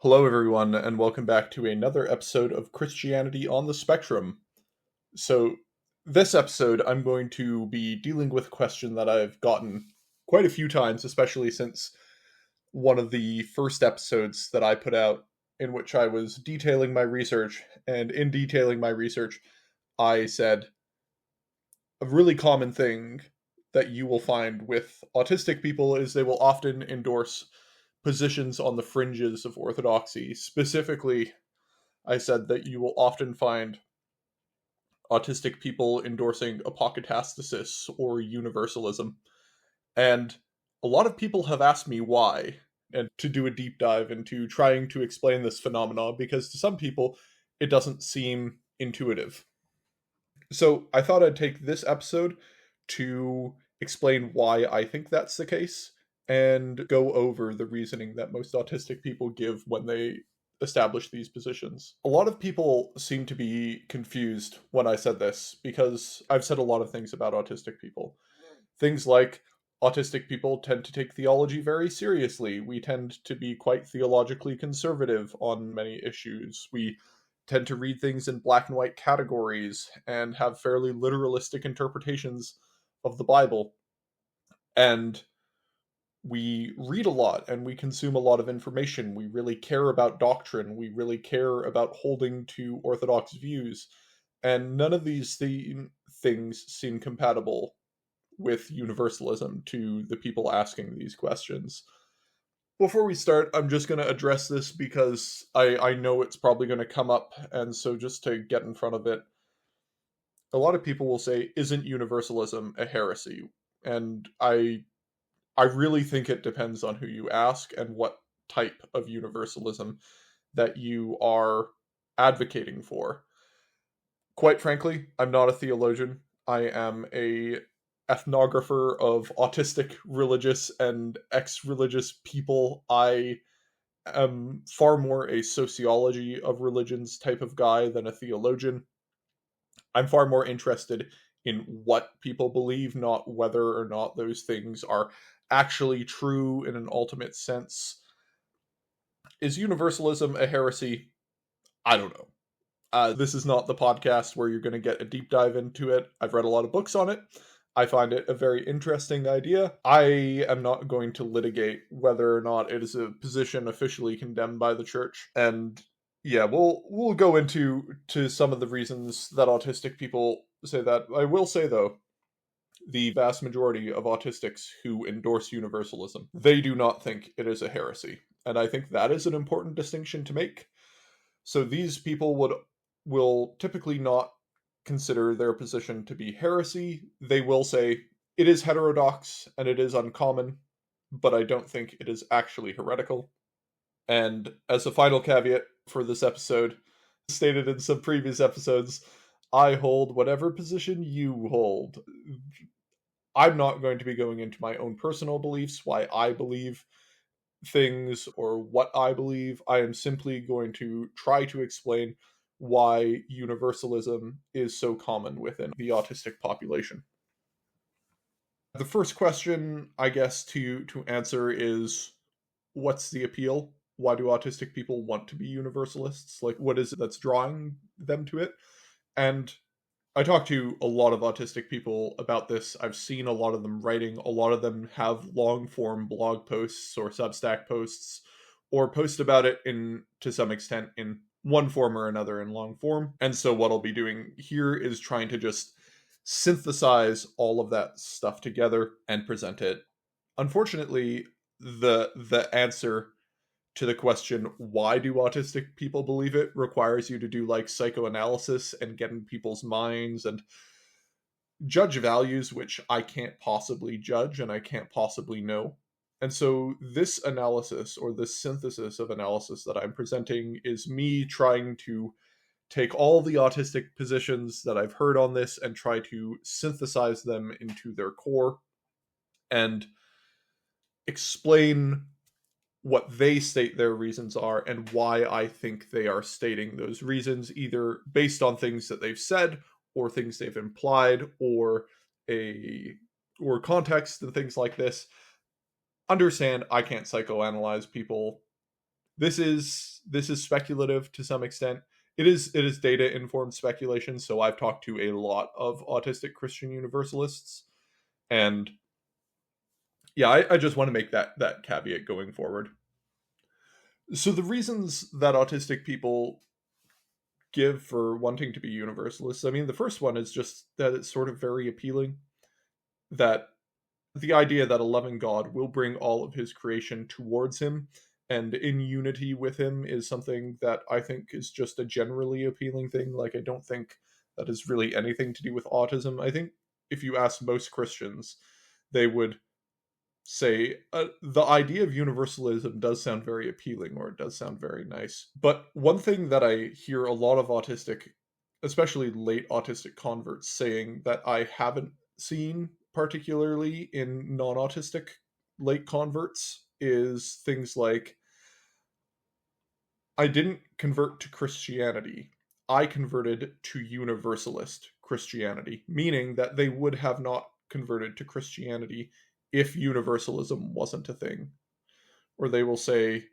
Hello, everyone, and welcome back to another episode of Christianity on the Spectrum. So, this episode, I'm going to be dealing with a question that I've gotten quite a few times, especially since one of the first episodes that I put out, in which I was detailing my research. And in detailing my research, I said a really common thing that you will find with autistic people is they will often endorse positions on the fringes of orthodoxy. Specifically, I said that you will often find autistic people endorsing apokatastasis or universalism. And a lot of people have asked me why, and to do a deep dive into trying to explain this phenomenon, because to some people, it doesn't seem intuitive. So I thought I'd take this episode to explain why I think that's the case and go over the reasoning that most autistic people give when they establish these positions. A lot of people seem to be confused when I said this because I've said a lot of things about autistic people. Things like autistic people tend to take theology very seriously. We tend to be quite theologically conservative on many issues. We tend to read things in black and white categories and have fairly literalistic interpretations of the Bible. And we read a lot and we consume a lot of information. We really care about doctrine. We really care about holding to orthodox views. And none of these things seem compatible with universalism to the people asking these questions. Before we start, I'm just going to address this because I know it's probably going to come up, and so just to get in front of it, a lot of people will say, isn't universalism a heresy? And I really think it depends on who you ask and what type of universalism that you are advocating for. Quite frankly, I'm not a theologian. I am a ethnographer of autistic religious and ex-religious people. I am far more a sociology of religions type of guy than a theologian. I'm far more interested in what people believe, not whether or not those things are actually true in an ultimate sense. Is universalism a heresy? I don't know. This is not the podcast where you're going to get a deep dive into it. I've read a lot of books on it. I find it a very interesting idea. I am not going to litigate whether or not it is a position officially condemned by the church. And yeah, we'll go into some of the reasons that autistic people say that. I will say though, the vast majority of autistics who endorse universalism, they do not think it is a heresy. And I think that is an important distinction to make. So these people will typically not consider their position to be heresy. They will say it is heterodox and it is uncommon, but I don't think it is actually heretical. And as a final caveat for this episode, stated in some previous episodes, I hold whatever position you hold. I'm not going to be going into my own personal beliefs, why I believe things or what I believe. I am simply going to try to explain why universalism is so common within the autistic population. The first question, I guess, to answer is, what's the appeal? Why do autistic people want to be universalists? Like, what is it that's drawing them to it? And I talk to a lot of autistic people about this. I've seen a lot of them writing. A lot of them have long form blog posts or Substack posts, or post about it in to some extent in one form or another in long form. And so what I'll be doing here is trying to just synthesize all of that stuff together and present it. Unfortunately, the answer to the question, why do autistic people believe it, requires you to do like psychoanalysis and get in people's minds and judge values, which I can't possibly judge and I can't possibly know. And so this analysis, or this synthesis of analysis that I'm presenting, is me trying to take all the autistic positions that I've heard on this and try to synthesize them into their core and explain what they state their reasons are and why I think they are stating those reasons, either based on things that they've said or things they've implied or context and things like this. Understand, I can't psychoanalyze people. This is speculative to some extent. It is data informed speculation. So I've talked to a lot of autistic Christian Universalists, and yeah, I just want to make that caveat going forward. So the reasons that autistic people give for wanting to be universalists, I mean, the first one is just that it's sort of very appealing. That the idea that a loving God will bring all of his creation towards him and in unity with him is something that I think is just a generally appealing thing. Like, I don't think that is really anything to do with autism. I think if you ask most Christians, they would say the idea of universalism does sound very appealing, or it does sound very nice. But one thing that I hear a lot of autistic, especially late autistic converts, saying that I haven't seen particularly in non-autistic late converts is things like, I didn't convert to Christianity, I converted to Universalist Christianity, meaning that they would have not converted to Christianity if universalism wasn't a thing. Or they will say,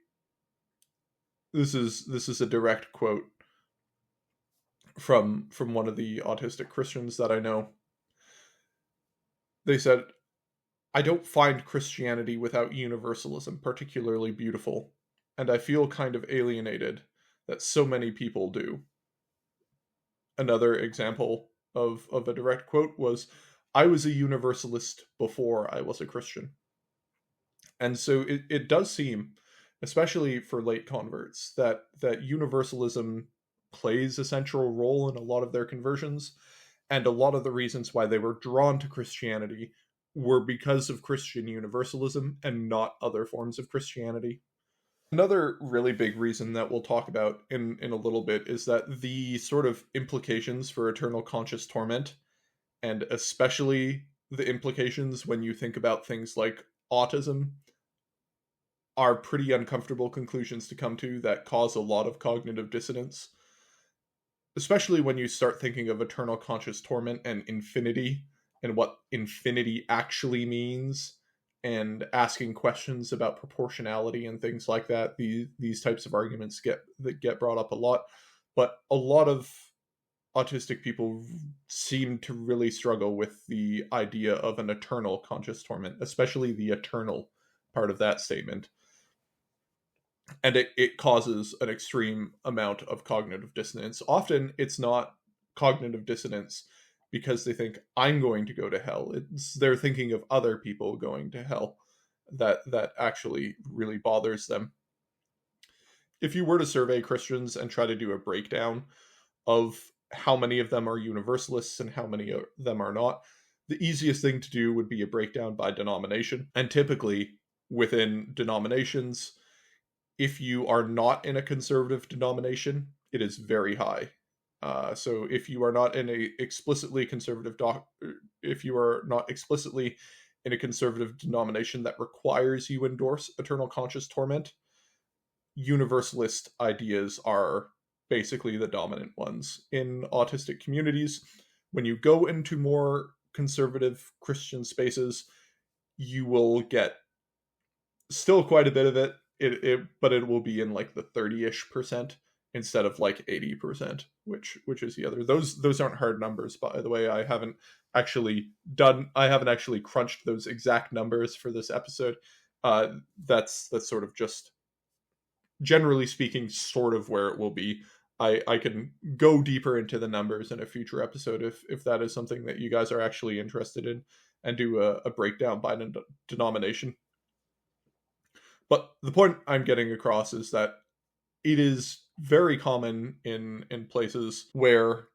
this is a direct quote from one of the autistic Christians that I know. They said, I don't find Christianity without universalism particularly beautiful, and I feel kind of alienated that so many people do. Another example of a direct quote was, I was a universalist before I was a Christian. And so it does seem, especially for late converts, that universalism plays a central role in a lot of their conversions, and a lot of the reasons why they were drawn to Christianity were because of Christian universalism and not other forms of Christianity. Another really big reason that we'll talk about in a little bit is that the sort of implications for eternal conscious torment, and especially the implications when you think about things like autism, are pretty uncomfortable conclusions to come to that cause a lot of cognitive dissonance, especially when you start thinking of eternal conscious torment and infinity and what infinity actually means, and asking questions about proportionality and things like that. These types of arguments get brought up a lot, but a lot of autistic people seem to really struggle with the idea of an eternal conscious torment, especially the eternal part of that statement. And it causes an extreme amount of cognitive dissonance. Often it's not cognitive dissonance because they think I'm going to go to hell. It's they're thinking of other people going to hell that actually really bothers them. If you were to survey Christians and try to do a breakdown of how many of them are universalists and how many of them are not, the easiest thing to do would be a breakdown by denomination. And typically within denominations, if you are not in a conservative denomination, it is very high. So if you are not in a explicitly conservative if you are not explicitly in a conservative denomination that requires you endorse eternal conscious torment, universalist ideas are basically the dominant ones in autistic communities. When you go into more conservative Christian spaces, you will get still quite a bit of it. But it will be in like the 30-ish% instead of like 80%, which is the other. Those aren't hard numbers, by the way. I haven't actually crunched those exact numbers for this episode. That's sort of just, generally speaking, sort of where it will be. I can go deeper into the numbers in a future episode if that is something that you guys are actually interested in, and do a breakdown by denomination. But the point I'm getting across is that it is very common in places where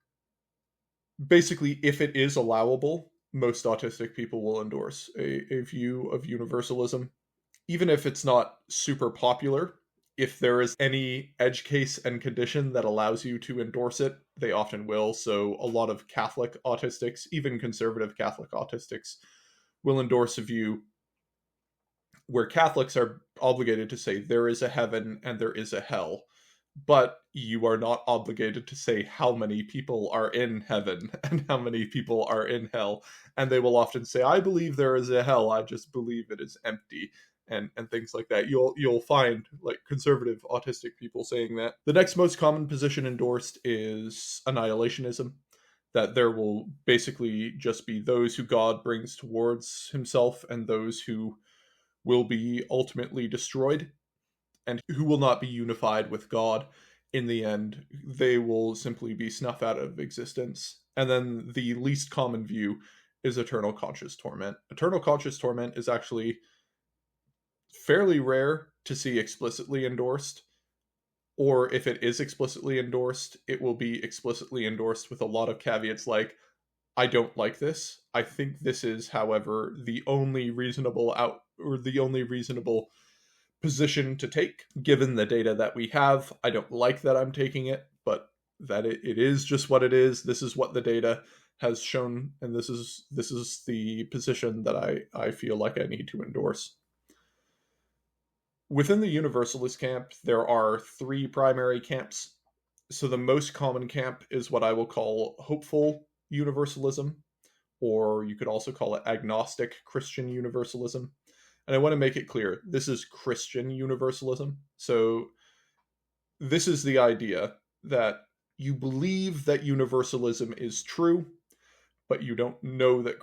basically, if it is allowable, most autistic people will endorse a view of universalism, even if it's not super popular. If there is any edge case and condition that allows you to endorse it, they often will. So a lot of Catholic autistics, even conservative Catholic autistics, will endorse a view where Catholics are obligated to say there is a heaven and there is a hell, but you are not obligated to say how many people are in heaven and how many people are in hell. And they will often say, I believe there is a hell, I just believe it is empty. and things like that. You'll find like conservative autistic people saying that. The next most common position endorsed is annihilationism, that there will basically just be those who God brings towards himself and those who will be ultimately destroyed and who will not be unified with God in the end. They will simply be snuffed out of existence. And then the least common view is eternal conscious torment. Eternal conscious torment is actually fairly rare to see explicitly endorsed, or if it is explicitly endorsed, it will be explicitly endorsed with a lot of caveats like, I don't like this. I think this is, however, the only reasonable position to take given the data that we have. I don't like that I'm taking it, but that it is just what it is. This is what the data has shown, and this is the position that I feel like I need to endorse. Within the Universalist camp, there are three primary camps. So the most common camp is what I will call hopeful universalism, or you could also call it agnostic Christian universalism. And I want to make it clear, this is Christian universalism. So this is the idea that you believe that universalism is true, but you don't know that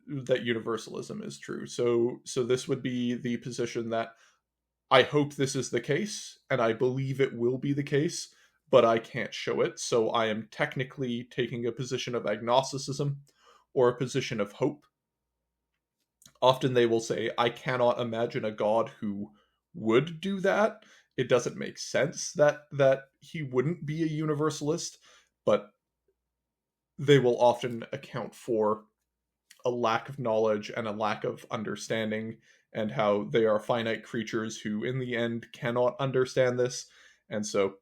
that universalism is true. So this would be the position that I hope this is the case, and I believe it will be the case, but I can't show it. So I am technically taking a position of agnosticism or a position of hope. Often they will say, I cannot imagine a God who would do that. It doesn't make sense that he wouldn't be a universalist, but they will often account for a lack of knowledge and a lack of understanding, and how they are finite creatures who in the end cannot understand this, and so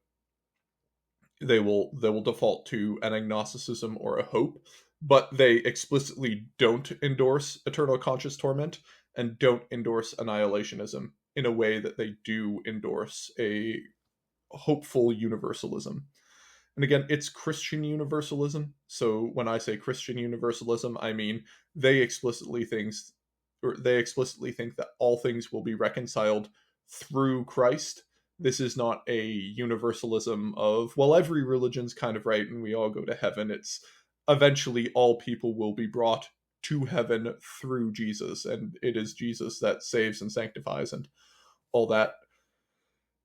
they will default to an agnosticism or a hope, but they explicitly don't endorse eternal conscious torment and don't endorse annihilationism in a way that they do endorse a hopeful universalism. And again, it's Christian universalism. So when I say Christian universalism, I mean they explicitly think that all things will be reconciled through Christ. This is not a universalism of, well, every religion's kind of right and we all go to heaven. It's eventually all people will be brought to heaven through Jesus, and it is Jesus that saves and sanctifies and all that.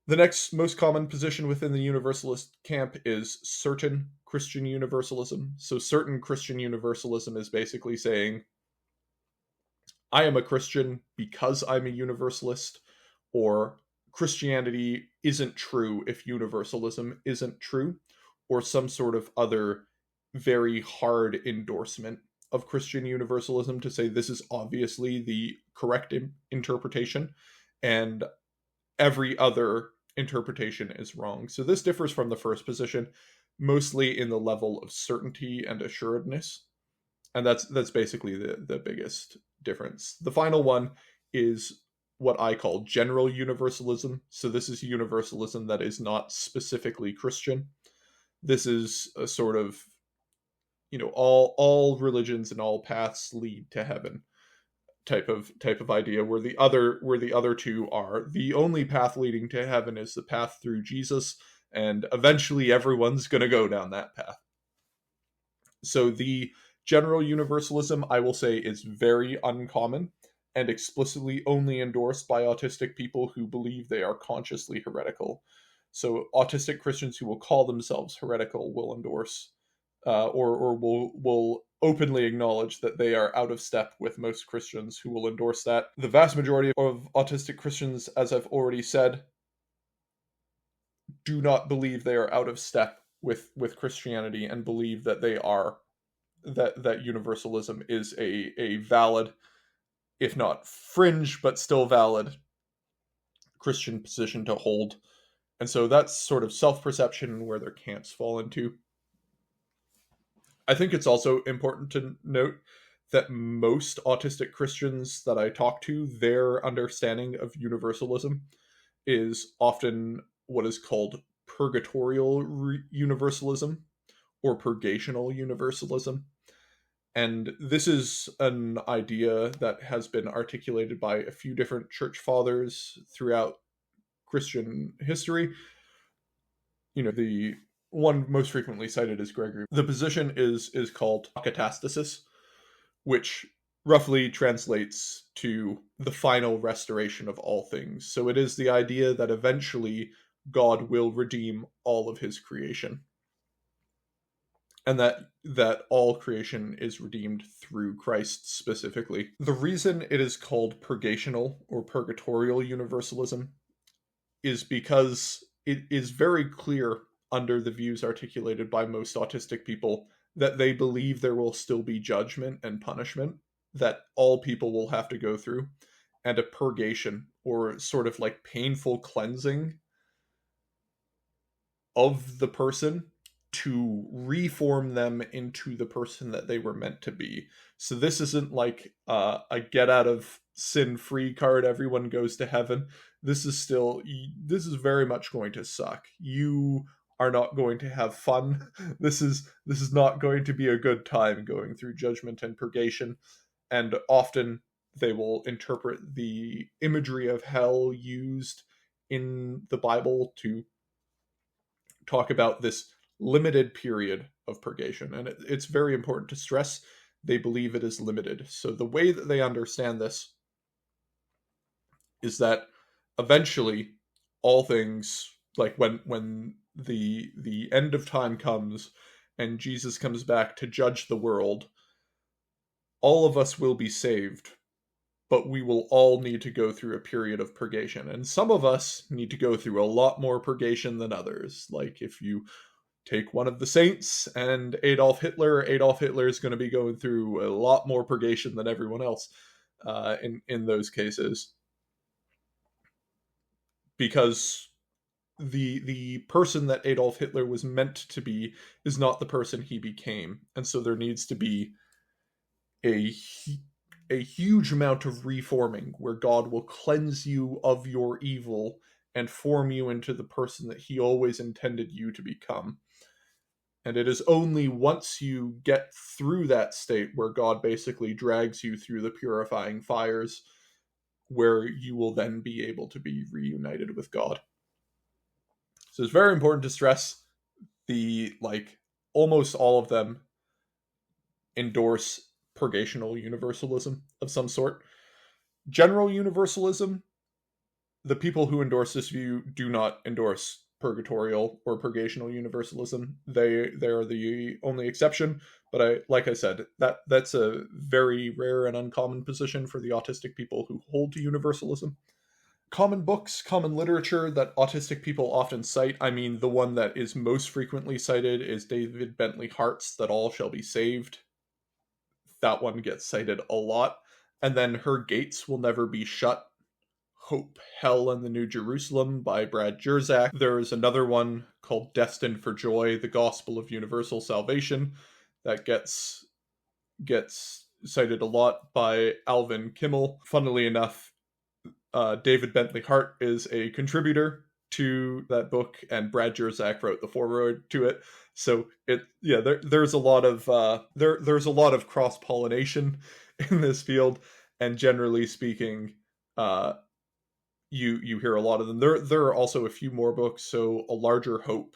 The next most common position within the Universalist camp is certain Christian universalism. So certain Christian universalism is basically saying, I am a Christian because I'm a universalist, or Christianity isn't true if universalism isn't true, or some sort of other very hard endorsement of Christian universalism to say this is obviously the correct interpretation, and every other interpretation is wrong. So this differs from the first position, mostly in the level of certainty and assuredness. And that's basically the biggest difference. The final one is what I call general universalism. So this is universalism that is not specifically Christian. This is a sort of, all religions and all paths lead to heaven type of idea, where the other two are the only path leading to heaven is the path through Jesus, and eventually everyone's going to go down that path. So the general universalism, I will say, is very uncommon and explicitly only endorsed by autistic people who believe they are consciously heretical. So autistic Christians who will call themselves heretical will endorse or will openly acknowledge that they are out of step with most Christians who will endorse that. The vast majority of autistic Christians, as I've already said, do not believe they are out of step with Christianity and believe that they are that universalism is a valid, if not fringe, but still valid Christian position to hold. And so that's sort of self-perception and where their camps fall into. I think it's also important to note that most autistic Christians that I talk to, their understanding of universalism is often what is called purgatorial universalism or purgational universalism. And this is an idea that has been articulated by a few different church fathers throughout Christian history. The one most frequently cited is Gregory. The position is called katastasis, which roughly translates to the final restoration of all things. So it is the idea that eventually God will redeem all of his creation, and that all creation is redeemed through Christ specifically. The reason it is called purgational or purgatorial universalism is because it is very clear under the views articulated by most autistic people that they believe there will still be judgment and punishment that all people will have to go through, and a purgation, or sort of like painful cleansing of the person to reform them into the person that they were meant to be. So this isn't like a get out of sin free card, everyone goes to heaven. This is very much going to suck. You are not going to have fun. This is not going to be a good time going through judgment and purgation. And often they will interpret the imagery of hell used in the Bible to talk about this limited period of purgation. And it's very important to stress they believe it is limited. So the way that they understand this is that eventually all things, like when the end of time comes and Jesus comes back to judge the world, all of us will be saved, but we will all need to go through a period of purgation. And some of us need to go through a lot more purgation than others. Like if you take one of the saints and Adolf Hitler is going to be going through a lot more purgation than everyone else in those cases. Because the person that Adolf Hitler was meant to be is not the person he became. And so there needs to be a huge amount of reforming where God will cleanse you of your evil and form you into the person that he always intended you to become. And it is only once you get through that state where God basically drags you through the purifying fires where you will then be able to be reunited with God. So it's very important to stress almost all of them endorse purgational universalism of some sort. General universalism, the people who endorse this view do not endorse purgatorial or purgational universalism. They are the only exception, but like I said, that's a very rare and uncommon position for the autistic people who hold to universalism. Common books, common literature that autistic people often cite. I mean, the one that is most frequently cited is David Bentley Hart's That All Shall Be Saved. That one gets cited a lot. And then Her Gates Will Never Be Shut, Hope, Hell, and the New Jerusalem by Brad Jersak. There is another one called Destined for Joy, The Gospel of Universal Salvation, that gets cited a lot by Alvin Kimmel. Funnily enough, David Bentley Hart is a contributor to that book, and Brad Jersak wrote the foreword to it. So there's a lot of there's a lot of cross pollination in this field, and generally speaking, you hear a lot of them. There are also a few more books. So A Larger Hope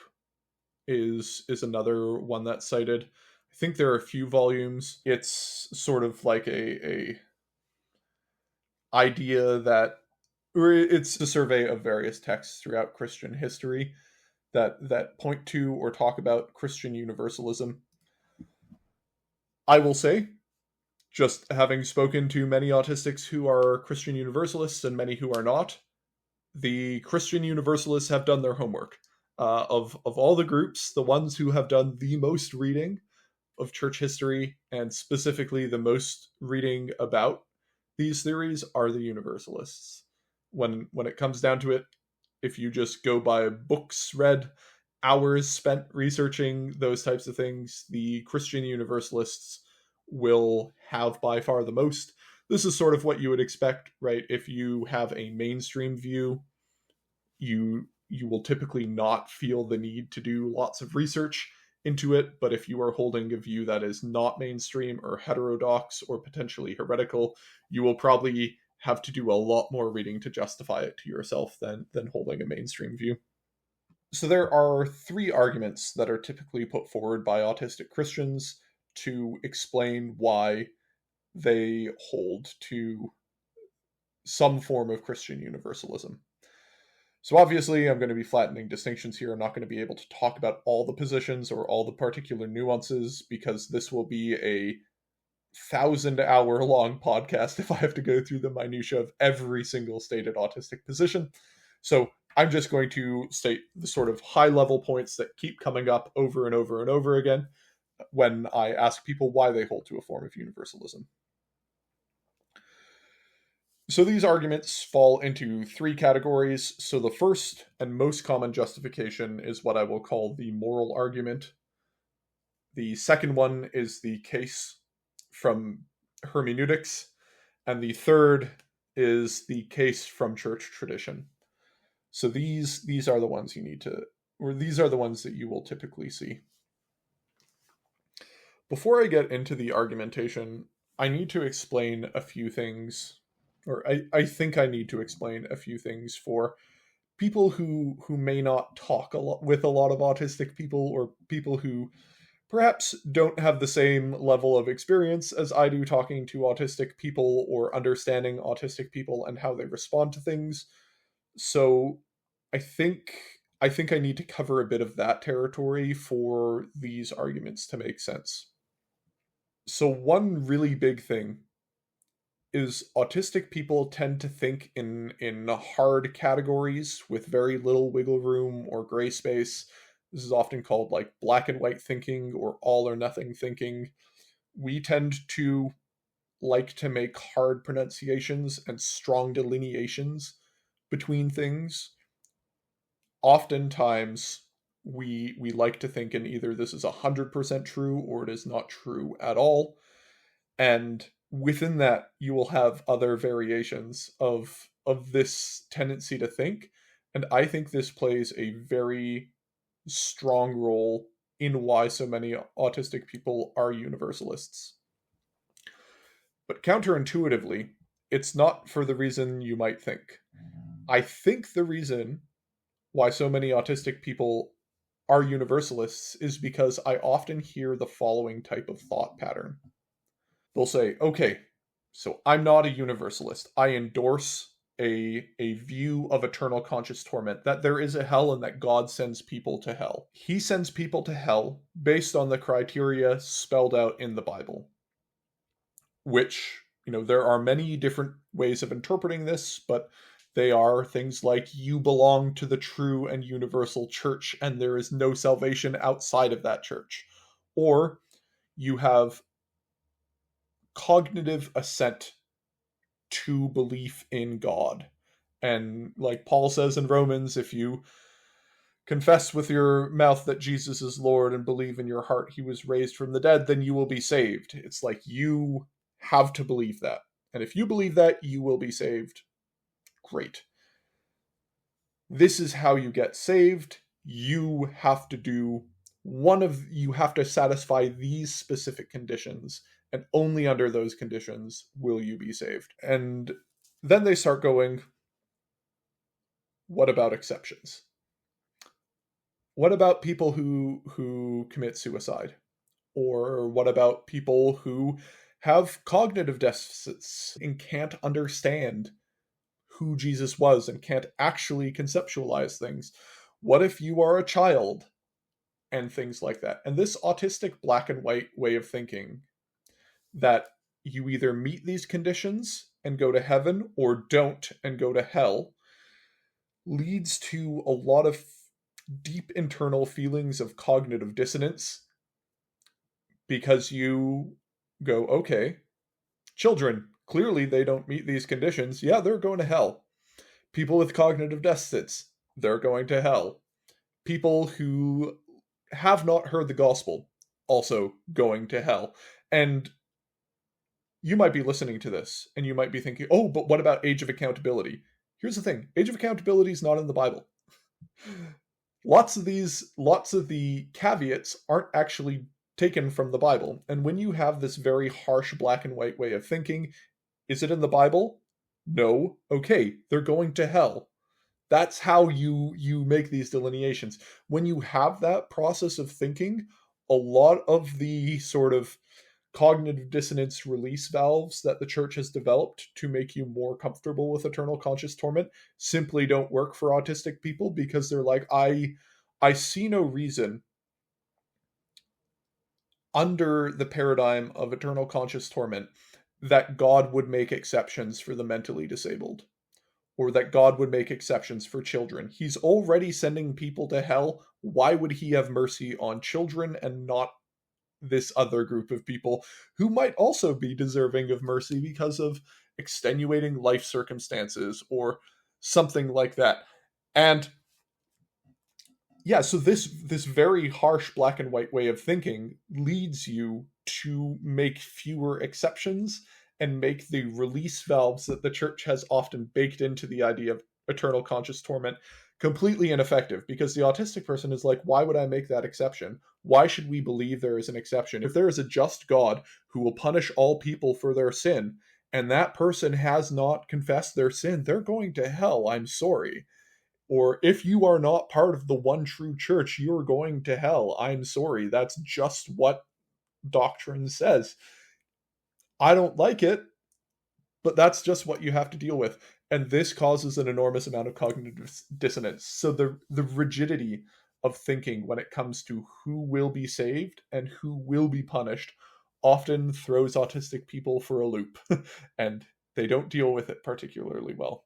is another one that's cited. I think there are a few volumes. It's sort of like a idea that, or it's a survey of various texts throughout Christian history that point to or talk about Christian universalism. I will say, just having spoken to many autistics who are Christian universalists and many who are not, the Christian universalists have done their homework. Of all the groups, the ones who have done the most reading of church history, and specifically the most reading about these theories, are the universalists. When it comes down to it, if you just go by books read, hours spent researching those types of things, the Christian universalists will have by far the most. This is sort of what you would expect, right? If you have a mainstream view, you will typically not feel the need to do lots of research into it, but if you are holding a view that is not mainstream or heterodox or potentially heretical, you will probably have to do a lot more reading to justify it to yourself than holding a mainstream view. So there are three arguments that are typically put forward by autistic Christians to explain why they hold to some form of Christian universalism. So obviously, I'm going to be flattening distinctions here. I'm not going to be able to talk about all the positions or all the particular nuances because this will be a 1,000-hour long podcast if I have to go through the minutiae of every single stated autistic position. So I'm just going to state the sort of high-level points that keep coming up over and over and over again when I ask people why they hold to a form of universalism. So these arguments fall into three categories. So the first and most common justification is what I will call the moral argument. The second one is the case from hermeneutics. And the third is the case from church tradition. So these are the ones you need to, or these are the ones that you will typically see. Before I get into the argumentation, I need to explain a few things, or I think I need to explain a few things for people who may not talk a lot with a lot of autistic people, or people who perhaps don't have the same level of experience as I do talking to autistic people or understanding autistic people and how they respond to things. So I think I need to cover a bit of that territory for these arguments to make sense. So one really big thing is autistic people tend to think in hard categories with very little wiggle room or gray space. This is often called like black and white thinking or all or nothing thinking. We tend to like to make hard pronunciations and strong delineations between things. Oftentimes we like to think in either this is 100% true or it is not true at all. And within that, you will have other variations of this tendency to think. And I think this plays a very strong role in why so many autistic people are universalists. But counterintuitively, it's not for the reason you might think. I think the reason why so many autistic people are universalists is because I often hear the following type of thought pattern. They'll say, okay, so I'm not a universalist. I endorse a view of eternal conscious torment, that there is a hell and that God sends people to hell. He sends people to hell based on the criteria spelled out in the Bible, which, there are many different ways of interpreting this, but they are things like you belong to the true and universal church and there is no salvation outside of that church. Or you have cognitive assent to belief in God. And like Paul says in Romans, if you confess with your mouth that Jesus is Lord and believe in your heart he was raised from the dead, then you will be saved. It's like you have to believe that. And if you believe that, you will be saved. Great. This is how you get saved. You have to satisfy these specific conditions, and only under those conditions will you be saved. And then they start going, what about exceptions? What about people who commit suicide? Or what about people who have cognitive deficits and can't understand who Jesus was and can't actually conceptualize things? What if you are a child? And things like that. And this autistic black and white way of thinking that you either meet these conditions and go to heaven or don't and go to hell leads to a lot of deep internal feelings of cognitive dissonance, because you go, okay, children, clearly they don't meet these conditions. Yeah, they're going to hell. People with cognitive deficits, they're going to hell. People who have not heard the gospel, also going to hell. And you might be listening to this and you might be thinking, oh, but what about age of accountability? Here's the thing. Age of accountability is not in the Bible. Lots of the caveats aren't actually taken from the Bible. And when you have this very harsh black and white way of thinking, is it in the Bible? No. Okay, they're going to hell. That's how you make these delineations. When you have that process of thinking, a lot of the sort of cognitive dissonance release valves that the church has developed to make you more comfortable with eternal conscious torment simply don't work for autistic people, because they're like, I see no reason under the paradigm of eternal conscious torment that God would make exceptions for the mentally disabled, or that God would make exceptions for children. He's already sending people to hell. Why would he have mercy on children and not this other group of people who might also be deserving of mercy because of extenuating life circumstances or something like that? And yeah, so this very harsh black and white way of thinking leads you to make fewer exceptions and make the release valves that the church has often baked into the idea of eternal conscious torment completely ineffective, because the autistic person is like, why would I make that exception? Why should we believe there is an exception? If there is a just God who will punish all people for their sin, and that person has not confessed their sin, they're going to hell. I'm sorry. Or if you are not part of the one true church, you're going to hell. I'm sorry. That's just what doctrine says. I don't like it, but that's just what you have to deal with. And this causes an enormous amount of cognitive dissonance. So the rigidity of thinking when it comes to who will be saved and who will be punished often throws autistic people for a loop, and they don't deal with it particularly well.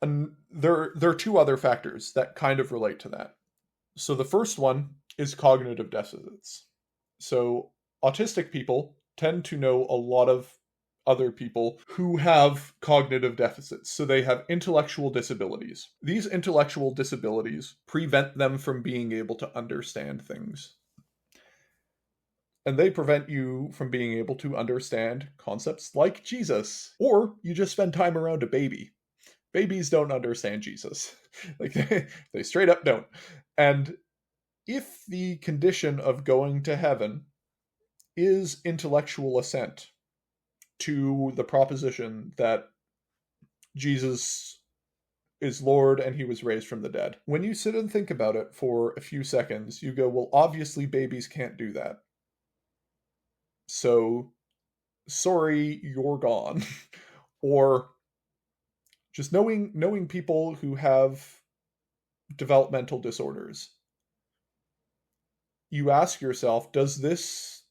And there are two other factors that kind of relate to that. So the first one is cognitive deficits. So autistic people tend to know a lot of other people who have cognitive deficits. So they have intellectual disabilities. These intellectual disabilities prevent them from being able to understand things. And they prevent you from being able to understand concepts like Jesus. Or you just spend time around a baby. Babies don't understand Jesus. Like they straight up don't. And if the condition of going to heaven is intellectual assent to the proposition that Jesus is Lord and he was raised from the dead, when you sit and think about it for a few seconds, you go, well, obviously babies can't do that. So, sorry, you're gone. Or just knowing people who have developmental disorders, you ask yourself, does this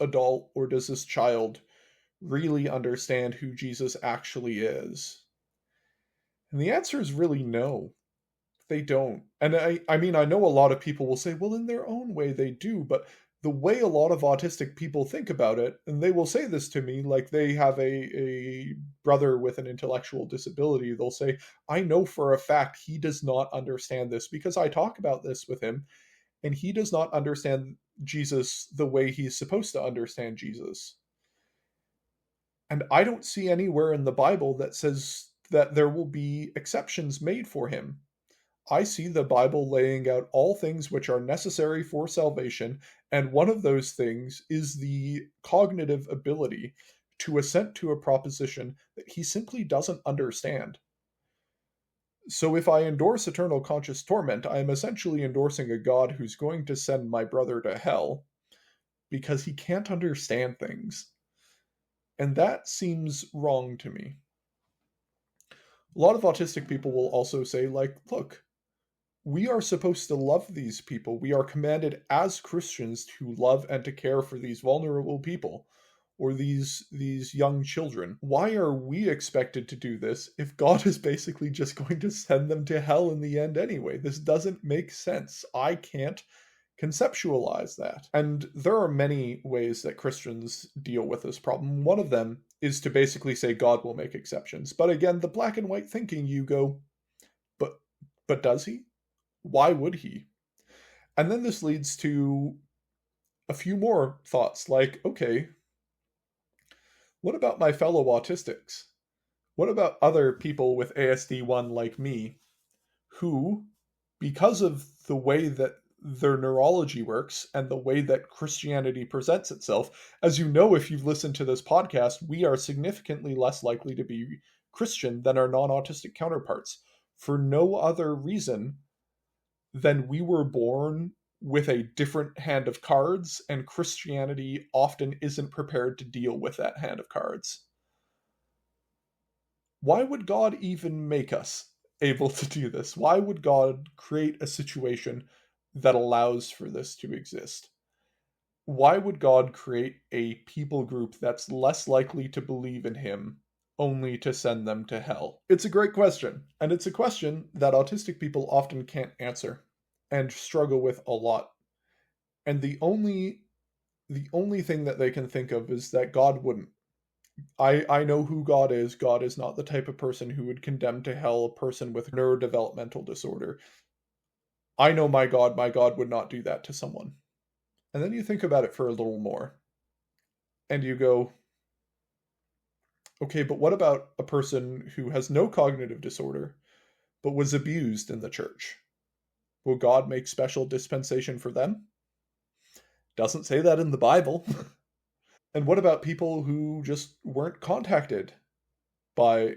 adult or does this child really understand who Jesus actually is? And the answer is really no. They don't. And I mean, I know a lot of people will say, well, in their own way they do, but the way a lot of autistic people think about it, and they will say this to me, like they have a brother with an intellectual disability, they'll say, I know for a fact he does not understand this because I talk about this with him, and he does not understand Jesus the way he's supposed to understand Jesus. And I don't see anywhere in the Bible that says that there will be exceptions made for him. I see the Bible laying out all things which are necessary for salvation, and one of those things is the cognitive ability to assent to a proposition that he simply doesn't understand. So if I endorse eternal conscious torment, I am essentially endorsing a God who's going to send my brother to hell because he can't understand things. And that seems wrong to me. A lot of autistic people will also say, like, look, we are supposed to love these people. We are commanded as Christians to love and to care for these vulnerable people or these young children. Why are we expected to do this if God is basically just going to send them to hell in the end anyway? This doesn't make sense. I can't conceptualize that. And there are many ways that Christians deal with this problem. One of them is to basically say God will make exceptions. But again, the black and white thinking, you go, but does he? Why would he? And then this leads to a few more thoughts like, okay, what about my fellow autistics? What about other people with ASD1 like me who because of the way that their neurology works and the way that Christianity presents itself. As you know, if you've listened to this podcast, we are significantly less likely to be Christian than our non autistic counterparts for no other reason than we were born with a different hand of cards, and Christianity often isn't prepared to deal with that hand of cards. Why would God even make us able to do this? Why would God create a situation that allows for this to exist? Why would God create a people group that's less likely to believe in him only to send them to hell? It's a great question, and it's a question that autistic people often can't answer and struggle with a lot. And the only thing that they can think of is that God wouldn't. I know who God is. God is not the type of person who would condemn to hell a person with neurodevelopmental disorder. I know my God would not do that to someone. And then you think about it for a little more, and you go, okay, but what about a person who has no cognitive disorder, but was abused in the church? Will God make special dispensation for them? Doesn't say that in the Bible. And what about people who just weren't contacted by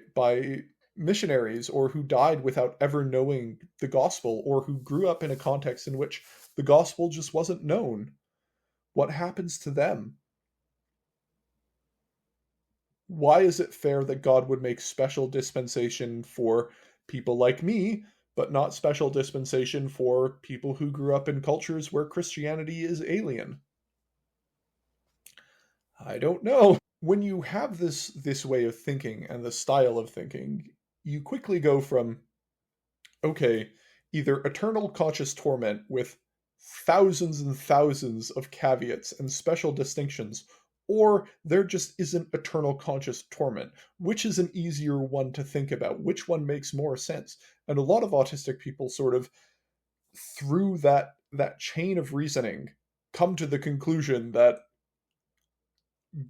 missionaries, or who died without ever knowing the gospel, or who grew up in a context in which the gospel just wasn't known? What happens to them? Why is it fair that God would make special dispensation for people like me, but not special dispensation for people who grew up in cultures where Christianity is alien? I don't know. When you have this way of thinking and the style of thinking, you quickly go from, okay, either eternal conscious torment with thousands and thousands of caveats and special distinctions, or there just isn't eternal conscious torment. Which is an easier one to think about? Which one makes more sense? And a lot of autistic people sort of, through that chain of reasoning, come to the conclusion that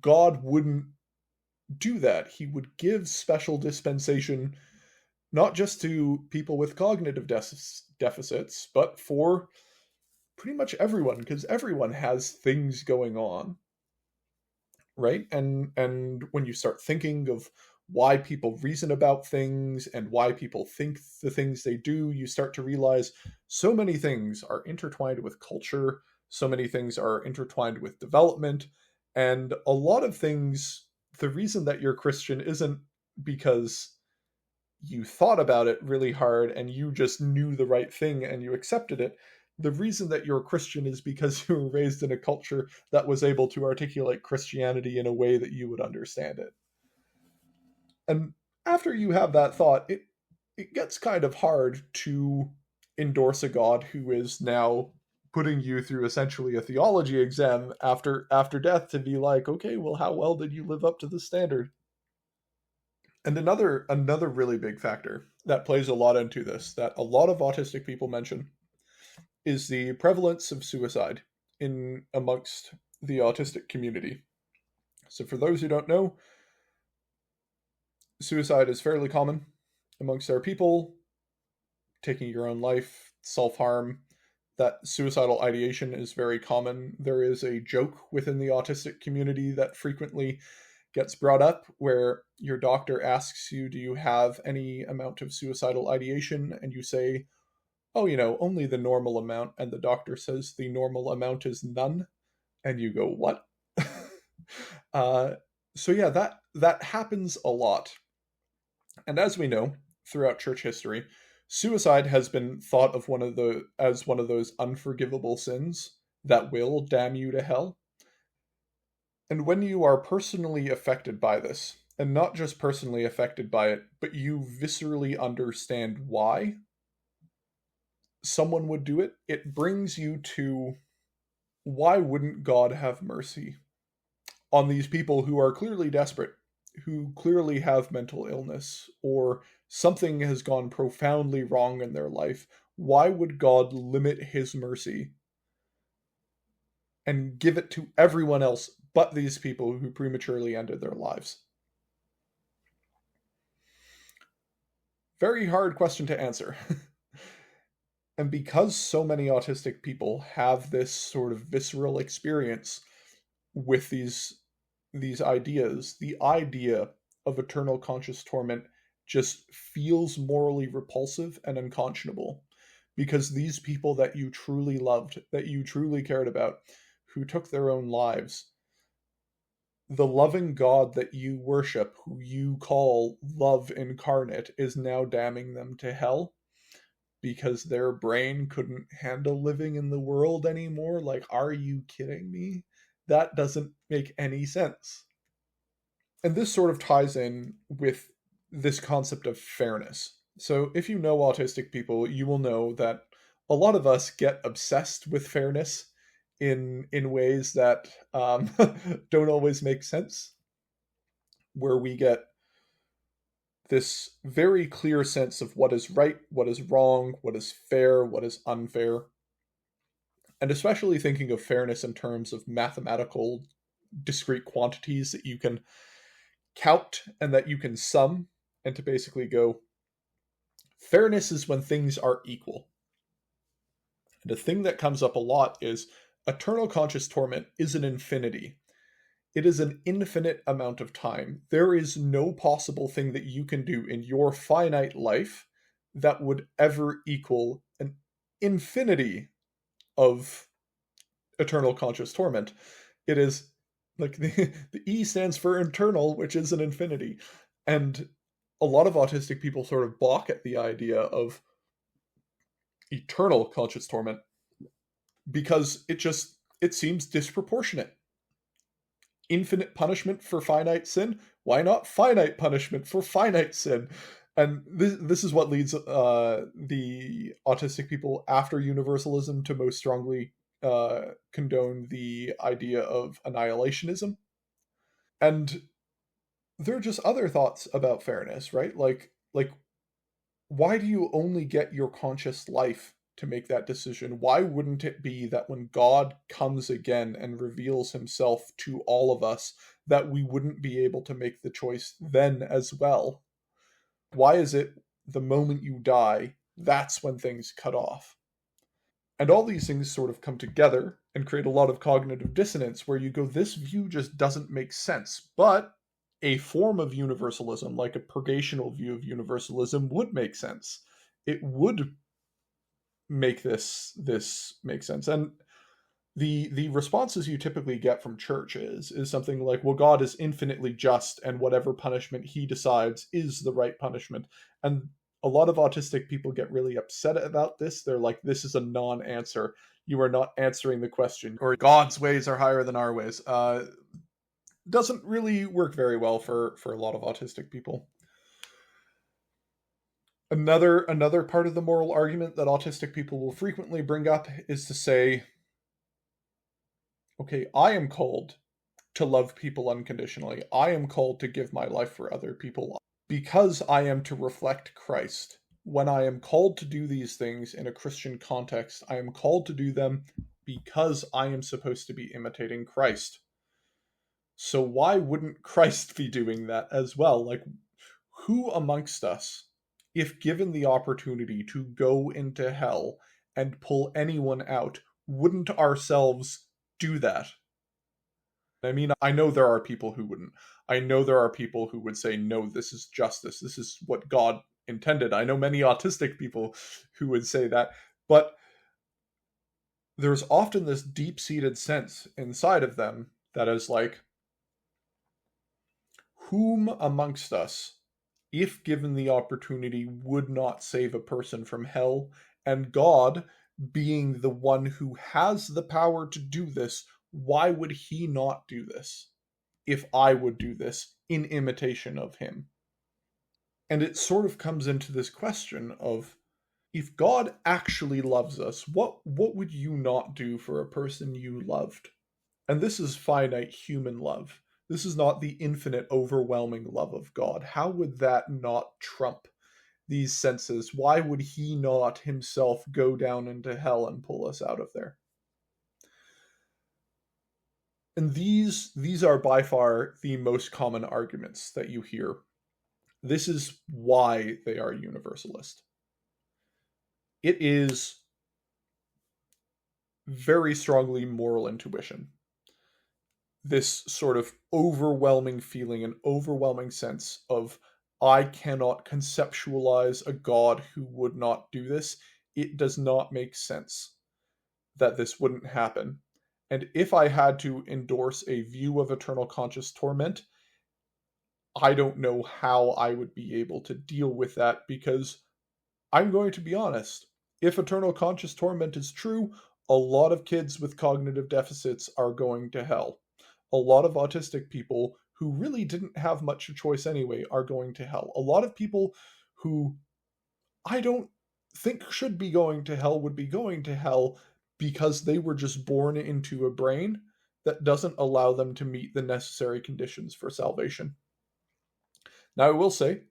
God wouldn't do that. He would give special dispensation not just to people with cognitive deficits, but for pretty much everyone, because everyone has things going on, right? And when you start thinking of why people reason about things and why people think the things they do, you start to realize so many things are intertwined with culture, so many things are intertwined with development, and a lot of things, the reason that you're Christian isn't because you thought about it really hard and you just knew the right thing and you accepted it. The reason that you're a Christian is because you were raised in a culture that was able to articulate Christianity in a way that you would understand it. And after you have that thought, it gets kind of hard to endorse a God who is now putting you through essentially a theology exam after death to be like, okay, well, how well did you live up to the standard? And another really big factor that plays a lot into this, that a lot of autistic people mention, is the prevalence of suicide in amongst the autistic community. So for those who don't know, suicide is fairly common amongst our people. Taking your own life, self-harm, that suicidal ideation is very common. There is a joke within the autistic community that frequently gets brought up where your doctor asks you, do you have any amount of suicidal ideation? And you say, oh, only the normal amount. And the doctor says the normal amount is none. And you go, what? uh, so yeah, that happens a lot. And as we know, throughout church history, suicide has been thought of as one of those unforgivable sins that will damn you to hell. And when you are personally affected by this, and not just personally affected by it, but you viscerally understand why someone would do it, it brings you to, why wouldn't God have mercy on these people who are clearly desperate, who clearly have mental illness, or something has gone profoundly wrong in their life? Why would God limit his mercy and give it to everyone else but these people who prematurely ended their lives? Very hard question to answer. And because so many autistic people have this sort of visceral experience with these ideas, the idea of eternal conscious torment just feels morally repulsive and unconscionable, because these people that you truly loved, that you truly cared about, who took their own lives, the loving God that you worship, who you call love incarnate, is now damning them to hell because their brain couldn't handle living in the world anymore. Like, are you kidding me? That doesn't make any sense. And this sort of ties in with this concept of fairness. So, if you know autistic people, you will know that a lot of us get obsessed with fairness in ways that don't always make sense, where we get this very clear sense of what is right, what is wrong, what is fair, what is unfair. And especially thinking of fairness in terms of mathematical discrete quantities that you can count and that you can sum, and to basically go, fairness is when things are equal. And a thing that comes up a lot is eternal conscious torment is an infinity. It is an infinite amount of time. There is no possible thing that you can do in your finite life that would ever equal an infinity of eternal conscious torment. It is like the E stands for internal, which is an infinity. And a lot of autistic people sort of balk at the idea of eternal conscious torment because it seems disproportionate. Infinite punishment for finite sin? Why not finite punishment for finite sin? And this is what leads the autistic people after universalism to most strongly condone the idea of annihilationism. And there are just other thoughts about fairness, right? Like why do you only get your conscious life to make that decision? Why wouldn't it be that when God comes again and reveals himself to all of us, that we wouldn't be able to make the choice then as well? Why is it the moment you die, that's when things cut off? And all these things sort of come together and create a lot of cognitive dissonance where you go, this view just doesn't make sense. But a form of universalism, like a purgational view of universalism, would make sense. It would make this make sense. And the responses you typically get from churches is something like, well, God is infinitely just and whatever punishment he decides is the right punishment. And a lot of autistic people get really upset about this. They're like, this is a non-answer. You are not answering the question, or God's ways are higher than our ways. Doesn't really work very well for a lot of autistic people. Another part of the moral argument that autistic people will frequently bring up is to say, okay, I am called to love people unconditionally. I am called to give my life for other people because I am to reflect Christ. When I am called to do these things in a Christian context, I am called to do them because I am supposed to be imitating Christ. So why wouldn't Christ be doing that as well? Like, who amongst us, if given the opportunity to go into hell and pull anyone out, wouldn't ourselves do that? I mean, I know there are people who wouldn't. I know there are people who would say, no, this is justice. This is what God intended. I know many autistic people who would say that. But there's often this deep-seated sense inside of them that is like, whom amongst us, if given the opportunity, would not save a person from hell? And God, being the one who has the power to do this, why would he not do this if I would do this in imitation of him? And it sort of comes into this question of, if God actually loves us, what would you not do for a person you loved? And this is finite human love. This is not the infinite, overwhelming love of God. How would that not trump these senses? Why would he not himself go down into hell and pull us out of there? And these are by far the most common arguments that you hear. This is why they are universalist. It is very strongly moral intuition. This sort of overwhelming feeling, an overwhelming sense of, I cannot conceptualize a God who would not do this. It does not make sense that this wouldn't happen. And if I had to endorse a view of eternal conscious torment, I don't know how I would be able to deal with that, because I'm going to be honest. If eternal conscious torment is true, a lot of kids with cognitive deficits are going to hell. A lot of autistic people who really didn't have much choice anyway are going to hell. A lot of people who I don't think should be going to hell would be going to hell because they were just born into a brain that doesn't allow them to meet the necessary conditions for salvation. Now, I will say,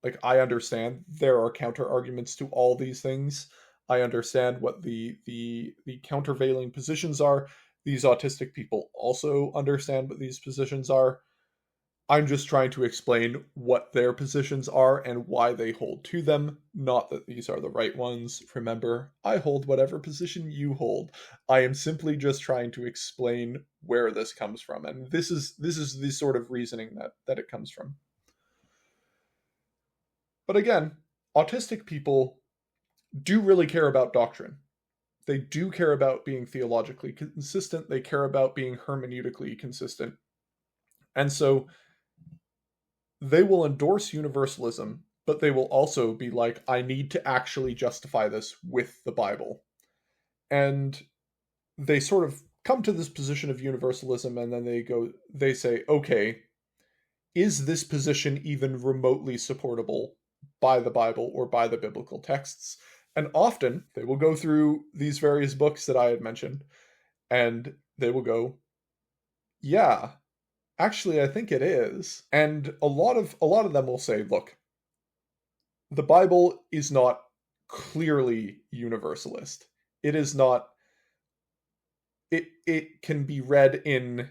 like, I understand there are counter arguments to all these things. I understand what the countervailing positions are. These autistic people also understand what these positions are. I'm just trying to explain what their positions are and why they hold to them, not that these are the right ones. Remember, I hold whatever position you hold. I am simply just trying to explain where this comes from, and this is the sort of reasoning that it comes from. But again, autistic people do really care about doctrine. They do care about being theologically consistent. They care about being hermeneutically consistent. And so they will endorse universalism, but they will also be like, I need to actually justify this with the Bible. And they sort of come to this position of universalism, and then they say, okay, is this position even remotely supportable by the Bible or by the biblical texts? And often they will go through these various books that I had mentioned, and they will go, yeah, actually, I think it is. And a lot of them will say, look, the Bible is not clearly universalist. It is not. It can be read in.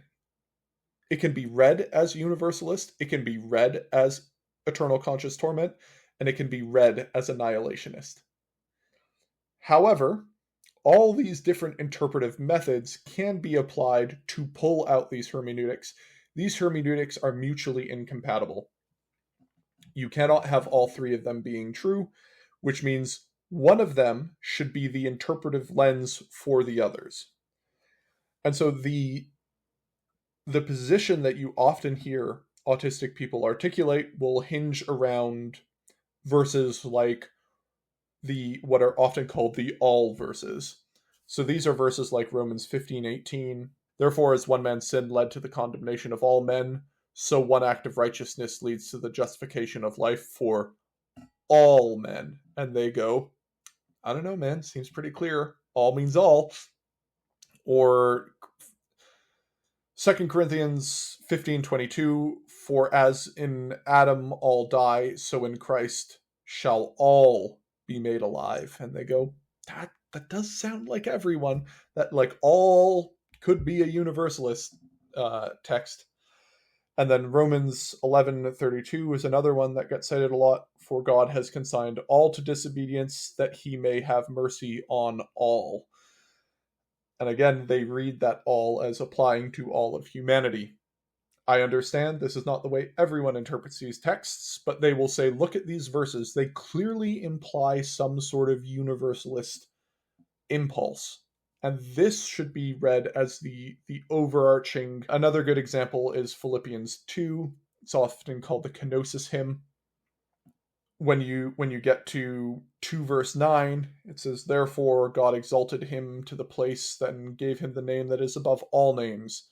It can be read as universalist. It can be read as eternal conscious torment, and it can be read as annihilationist. However, all these different interpretive methods can be applied to pull out these hermeneutics. These hermeneutics are mutually incompatible. You cannot have all three of them being true, which means one of them should be the interpretive lens for the others. And so the position that you often hear autistic people articulate will hinge around verses like the what are often called the all verses. So these are verses like Romans 15:18. Therefore, as one man's sin led to the condemnation of all men, so one act of righteousness leads to the justification of life for all men. And they go, I don't know, man, seems pretty clear. All means all. Or 2 Corinthians 15:22, for as in Adam all die, so in Christ shall all be made alive. And they go, that does sound like everyone. That like all could be a universalist text. And then Romans 11:32 is another one that gets cited a lot. For God has consigned all to disobedience, that he may have mercy on all. And again, they read that all as applying to all of humanity. I understand this is not the way everyone interprets these texts, but they will say, look at these verses. They clearly imply some sort of universalist impulse. And this should be read as the overarching. Another good example is Philippians 2. It's often called the kenosis hymn. When you get to 2 verse 9, it says, therefore God exalted him to the place and gave him the name that is above all names,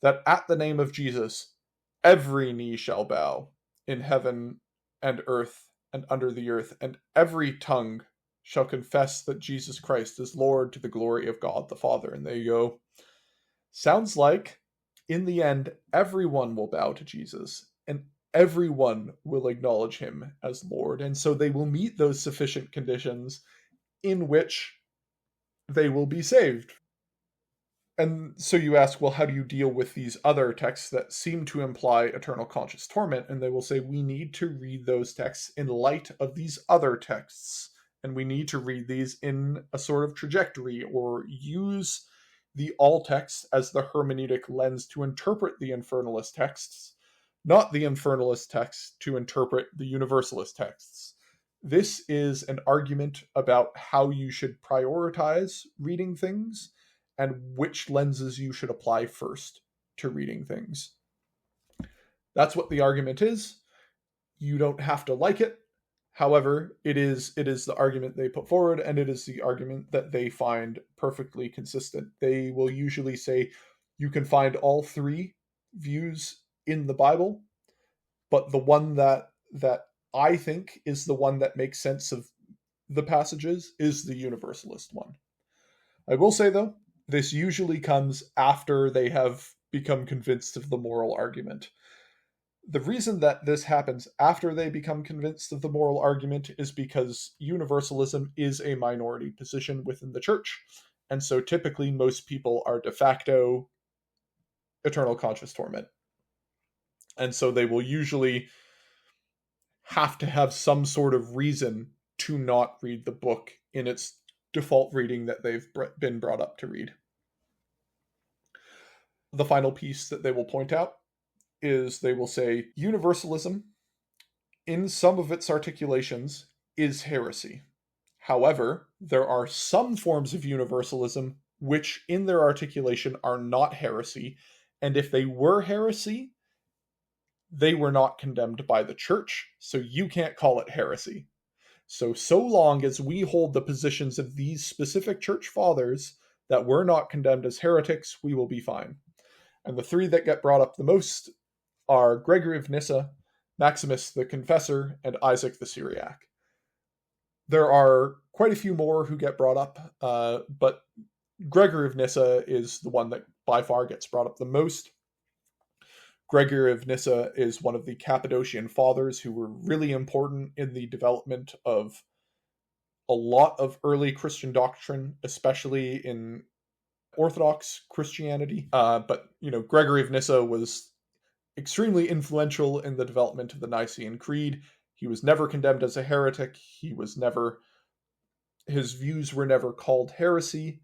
that at the name of Jesus every knee shall bow, in heaven and earth and under the earth, and every tongue shall confess that Jesus Christ is Lord, to the glory of God the Father. And there you go. Sounds like, in the end, everyone will bow to Jesus, and everyone will acknowledge him as Lord. And so they will meet those sufficient conditions in which they will be saved. And so you ask, well, how do you deal with these other texts that seem to imply eternal conscious torment? And they will say, we need to read those texts in light of these other texts. and we need to read these in a sort of trajectory or use the all text as the hermeneutic lens to interpret the infernalist texts, not the infernalist texts to interpret the universalist texts. This is an argument about how you should prioritize reading things and which lenses you should apply first to reading things. That's what the argument is. You don't have to like it. However, it is the argument they put forward, and it is the argument that they find perfectly consistent. They will usually say you can find all three views in the Bible, but the one that I think is the one that makes sense of the passages is the universalist one. I will say, though, this usually comes after they have become convinced of the moral argument. The reason that this happens after they become convinced of the moral argument is because universalism is a minority position within the church, and so typically most people are de facto eternal conscious torment. And so they will usually have to have some sort of reason to not read the book in its default reading that they've been brought up to read. The final piece that they will point out is they will say universalism, in some of its articulations, is heresy. However, there are some forms of universalism which, in their articulation, are not heresy, and if they were heresy, they were not condemned by the church, so you can't call it heresy. So long as we hold the positions of these specific church fathers that were not condemned as heretics, we will be fine. And the three that get brought up the most are Gregory of Nyssa, Maximus the Confessor, and Isaac the Syriac. There are quite a few more who get brought up, but Gregory of Nyssa is the one that by far gets brought up the most. Gregory of Nyssa is one of the Cappadocian fathers who were really important in the development of a lot of early Christian doctrine, especially in Orthodox Christianity. But Gregory of Nyssa was extremely influential in the development of the Nicene Creed. He was never condemned as a heretic. His views were never called heresy.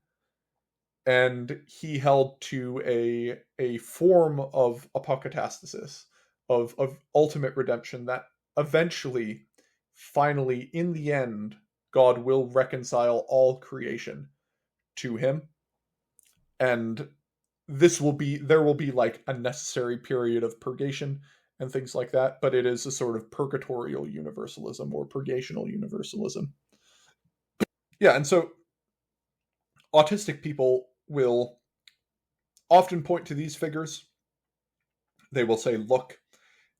And he held to a form of apokatastasis, of ultimate redemption, that eventually, finally, in the end, God will reconcile all creation to him. And there will be like a necessary period of purgation and things like that, but it is a sort of purgatorial universalism or purgational universalism. Yeah, and so autistic people will often point to these figures. They will say, look,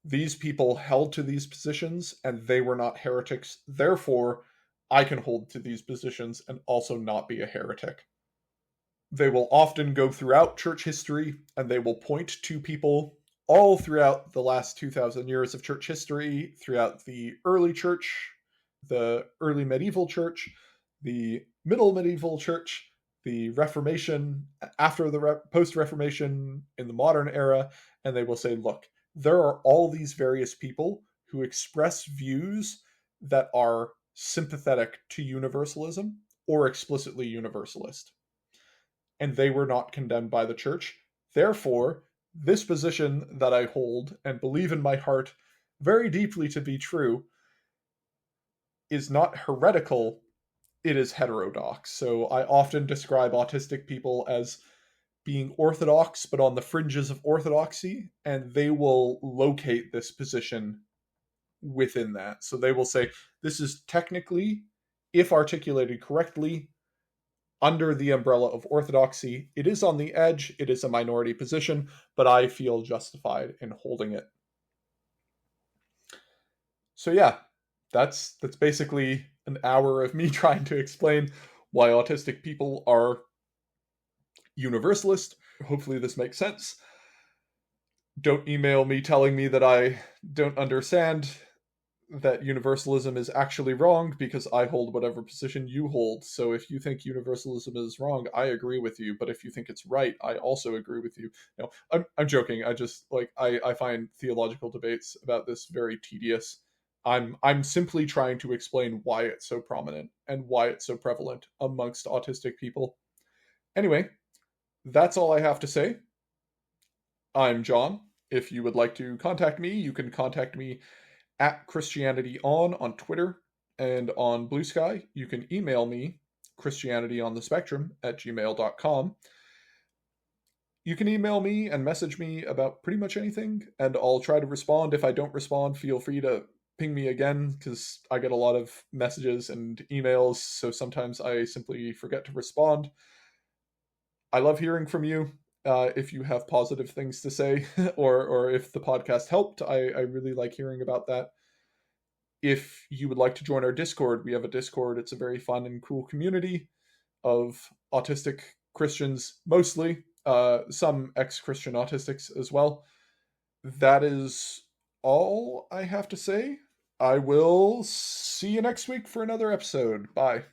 these people held to these positions and they were not heretics. Therefore, I can hold to these positions and also not be a heretic. They will often go throughout church history and they will point to people all throughout the last 2,000 years of church history, throughout the early church, the early medieval church, the middle medieval church, the Reformation, after the post-Reformation, in the modern era, and they will say, look, there are all these various people who express views that are sympathetic to universalism or explicitly universalist. And they were not condemned by the church. Therefore, this position that I hold and believe in my heart very deeply to be true is not heretical, it is heterodox. So I often describe autistic people as being orthodox, but on the fringes of orthodoxy, and they will locate this position within that. So they will say, this is technically, if articulated correctly, under the umbrella of orthodoxy. It is on the edge, it is a minority position, but I feel justified in holding it. So yeah, that's basically an hour of me trying to explain why autistic people are universalist. Hopefully this makes sense. Don't email me telling me that I don't understand that universalism is actually wrong, because I hold whatever position you hold. So if you think universalism is wrong, I agree with you. But if you think it's right, I also agree with you. No, I'm joking. I just I find theological debates about this very tedious. I'm simply trying to explain why it's so prominent and why it's so prevalent amongst autistic people. Anyway, that's all I have to say. I'm John. If you would like to contact me, you can contact me at ChristianityOn Twitter and on Blue Sky. You can email me, christianityonthespectrum@gmail.com. You can email me and message me about pretty much anything, and I'll try to respond. If I don't respond, feel free to ping me again, because I get a lot of messages and emails, so sometimes I simply forget to respond. I love hearing from you. If you have positive things to say, or if the podcast helped, I really like hearing about that. If you would like to join our Discord, we have a Discord. It's a very fun and cool community of autistic Christians, mostly, some ex-Christian autistics as well. That is all I have to say. I will see you next week for another episode. Bye.